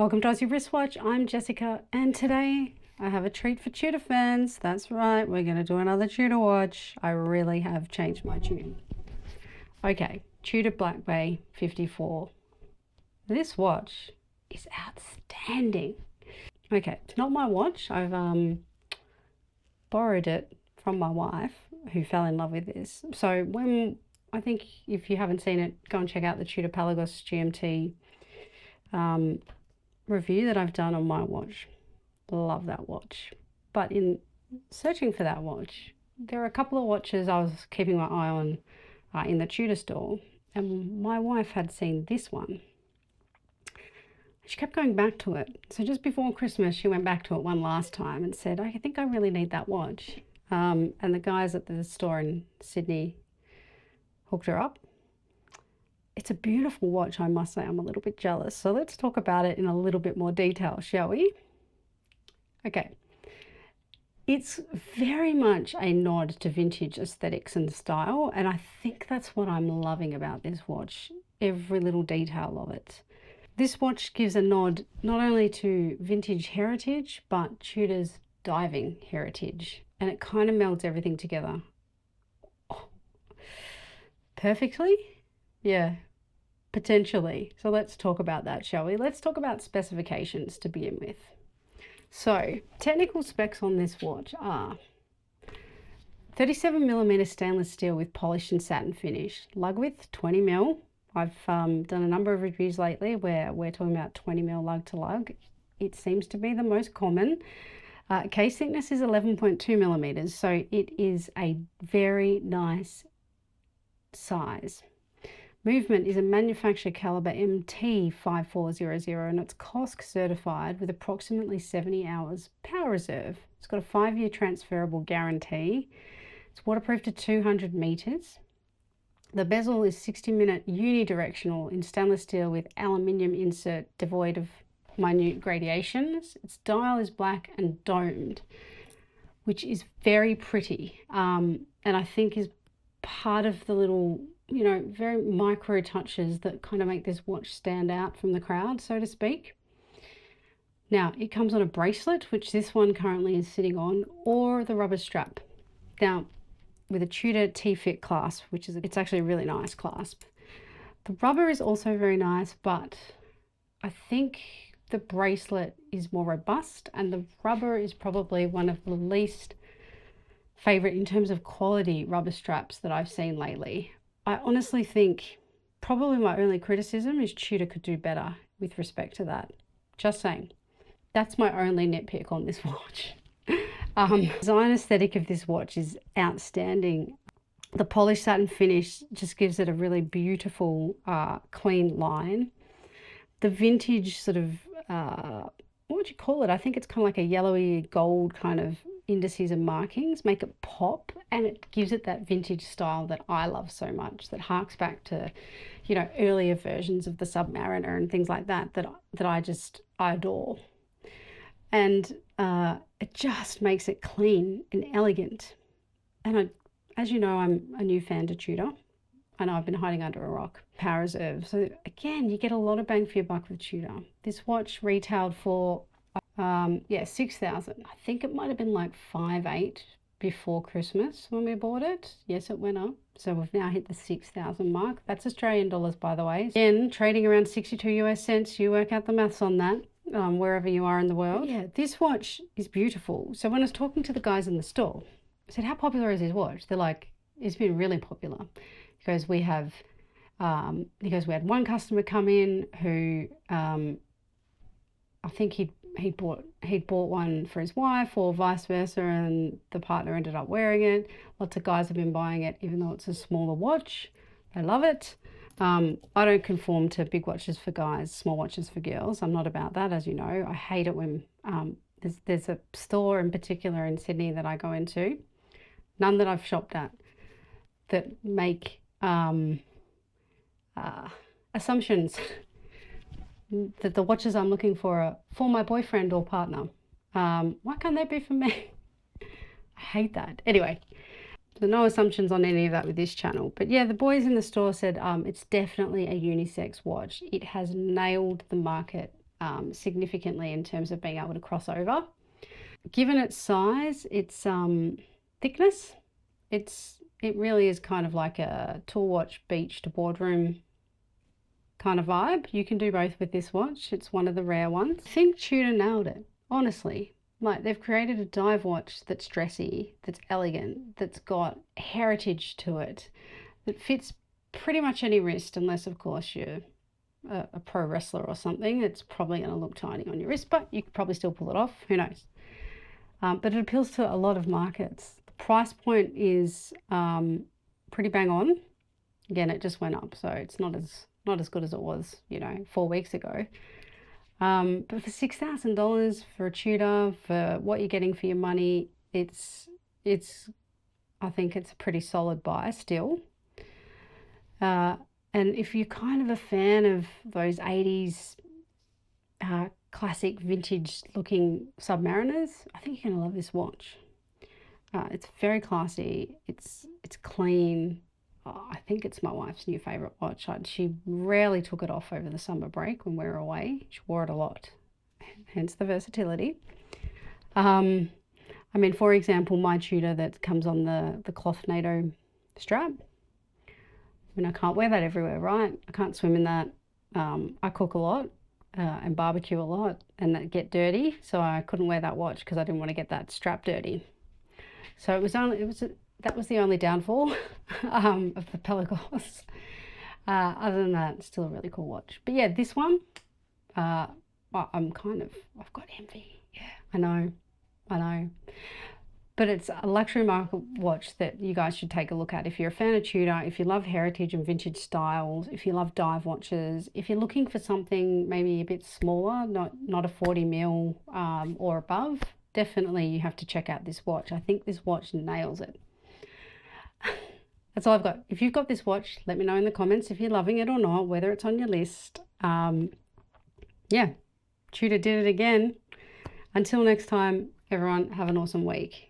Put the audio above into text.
Welcome to Aussie Wristwatch. I'm Jessica, and today I have a treat for Tudor fans. That's right, we're going to do another Tudor watch. I really have changed my tune. Okay, Tudor Black Bay 54. This watch is outstanding. Okay, it's not my watch. I've borrowed it from my wife, who fell in love with this. So I think if you haven't seen it, go and check out the Tudor Pelagos GMT review that I've done on my watch. Love that watch. But in searching for that watch, there are a couple of watches I was keeping my eye on in the Tudor store, and my wife had seen this one. She kept going back to it. So just before Christmas, she went back to it one last time and said, I think I really need that watch. And the guys at the store in Sydney hooked her up. It's a beautiful watch, I must say. I'm a little bit jealous. So let's talk about it in a little bit more detail, shall we? Okay. It's very much a nod to vintage aesthetics and style, and I think that's what I'm loving about this watch, every little detail of it. This watch gives a nod not only to vintage heritage, but Tudor's diving heritage, and it kind of melds everything together. Oh, perfectly? Yeah, potentially. So let's talk about that, shall we? Let's talk about specifications to begin with. So technical specs on this watch are 37mm stainless steel with polished and satin finish, lug width 20mm. I've done a number of reviews lately where we're talking about 20mm lug to lug. It seems to be the most common. Case thickness is 11.2mm, so it is a very nice size. Movement is a manufacturer caliber MT5400, and it's COSC certified with approximately 70 hours power reserve. It's got a 5-year transferable guarantee. It's waterproof to 200 meters. The bezel is 60-minute unidirectional in stainless steel with aluminium insert devoid of minute gradations. Its dial is black and domed, which is very pretty, and I think is part of the little, very micro touches that kind of make this watch stand out from the crowd, so to speak. Now, it comes on a bracelet, which this one currently is sitting on, or the rubber strap. Now, with a Tudor T-Fit clasp, it's actually a really nice clasp. The rubber is also very nice, but I think the bracelet is more robust, and the rubber is probably one of the least favorite in terms of quality rubber straps that I've seen lately. I honestly think probably my only criticism is Tudor could do better with respect to that. Just saying. That's my only nitpick on this watch. Design aesthetic of this watch is outstanding. The polished satin finish just gives it a really beautiful, clean line. The vintage sort of, what would you call it? I think it's kind of like a yellowy gold kind of indices and markings make it pop, and it gives it that vintage style that I love so much, that harks back to, earlier versions of the Submariner and things like that I adore. And it just makes it clean and elegant. And as you know, I'm a new fan to Tudor. I know I've been hiding under a rock. Power reserve. So again, you get a lot of bang for your buck with Tudor. This watch retailed for 6,000. I think it might have been like 5,800 before Christmas when we bought it. Yes, it went up. So we've now hit the 6,000 mark. That's Australian dollars, by the way. Again, trading around 62 US cents. You work out the maths on that, wherever you are in the world. Yeah, this watch is beautiful. So when I was talking to the guys in the store, I said, how popular is this watch? They're like, it's been really popular. Because we had one customer come in who, I think he'd bought one for his wife or vice versa, and the partner ended up wearing it. Lots of guys have been buying it, even though it's a smaller watch. They love it. I don't conform to big watches for guys, small watches for girls. I'm not about that, as you know. I hate it when there's a store in particular in Sydney that I go into, none that I've shopped at, that make assumptions that the watches I'm looking for are for my boyfriend or partner. Why can't they be for me? I hate that. Anyway, so no assumptions on any of that with this channel. But yeah, the boys in the store said it's definitely a unisex watch. It has nailed the market significantly in terms of being able to cross over. Given its size, its thickness, it really is kind of like a tool watch beach to boardroom kind of vibe. You can do both with this watch. It's one of the rare ones. I think Tudor nailed it, honestly. Like, they've created a dive watch that's dressy, that's elegant, that's got heritage to it, that fits pretty much any wrist, unless of course you're a pro wrestler or something. It's probably going to look tiny on your wrist, but you could probably still pull it off. Who knows? But it appeals to a lot of markets. The price point is pretty bang on. Again, it just went up, so it's not as good as it was, 4 weeks ago. But for $6,000 for a Tudor, for what you're getting for your money, it's I think it's a pretty solid buy still. And if you're kind of a fan of those 80s classic vintage looking Submariners, I think you're gonna love this watch. It's very classy. It's clean. I think it's my wife's new favorite watch. She rarely took it off over the summer break when we were away. She wore it a lot, hence the versatility. I mean, for example, my Tudor that comes on the cloth NATO strap. I mean, I can't wear that everywhere, right? I can't swim in that. I cook a lot and barbecue a lot, and that get dirty, so I couldn't wear that watch because I didn't want to get that strap dirty. So that was the only downfall of the Pelagos. Other than that, it's still a really cool watch. But yeah, this one, I've got envy. Yeah, I know. But it's a luxury market watch that you guys should take a look at. If you're a fan of Tudor, if you love heritage and vintage styles, if you love dive watches, if you're looking for something maybe a bit smaller, not a 40 mil or above, definitely you have to check out this watch. I think this watch nails it. That's all I've got. If you've got this watch, let me know in the comments if you're loving it or not, whether it's on your list. Yeah, Tudor did it again. Until next time, everyone, have an awesome week.